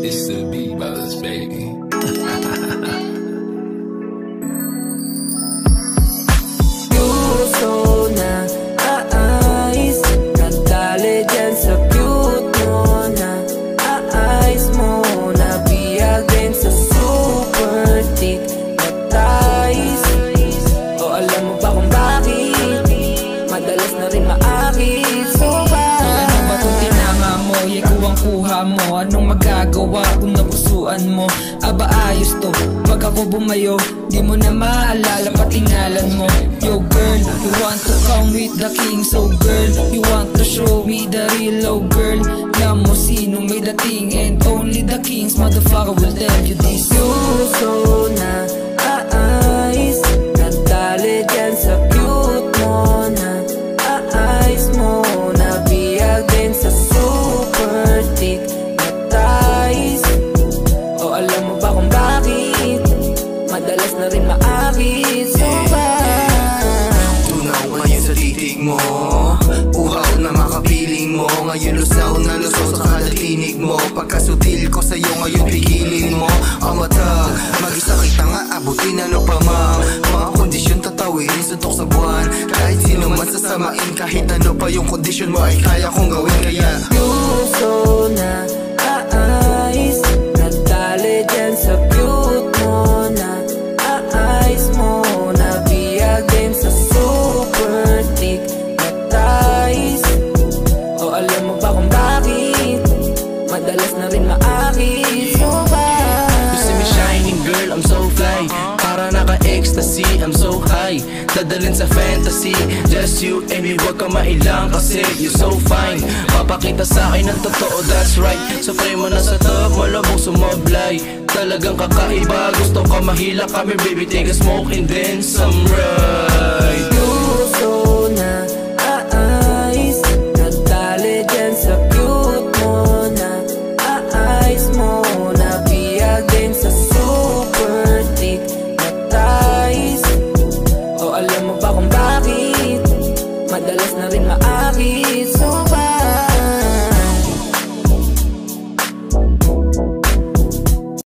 It's the B-Buzz, baby. Puso na aayos, nadali dyan sa cute mo na aayos mo, nabiyag din sa super thick na tais. O alam mo ba kung bakit madalas na rin maakit? So ano ba kung tinama mo, kuha mo, anong magagawa kung napusuan mo? Aba ayos to, pag ako bumayo, di mo na maalala patingalan mo. Yo girl, you want to come with the king, so girl, you want to show me the real low girl. Alam mo sino may dating, and only the kings motherfucker will tell you this. Puso na aayos, nadali dyan sa cute mo na aayos mo, nabiyag din sa super thick na tais. O alam mo ba kung bakit madalas na rin maakit? So tunaw ngayon sa titig mo, uhaw na makapiling mo. Ngayon lusaw na lusaw sa kada tinig mo. Pagkasutil ko sa'yo ngayon pigilin mo ang mata. Mag-isa kita nga abutin ano pa ma. Mga kondisyon tatawirin suntok sa buwan. Kahit sino man sasamain, kahit ano pa yung kondisyon mo ay kaya kong gawin. Kaya puso na aayos, nadali dyan sa cute mo na aayos mo, nabiyag din sa super thick na tais. O alam mo ba kung bakit madalas na rin maakit? So you see me shining girl, I'm so fly. Para naka-ecstasy, I'm so high. Dadalhin sa fantasy, just you and me, wag ka mailang kasi you so fine. Papakita sa akin ng totoo, that's right. Sa frame mo na sa top, malabong sumablay. Talagang kakaiba, gusto ka mahila kami baby, take a smoke and then some ride.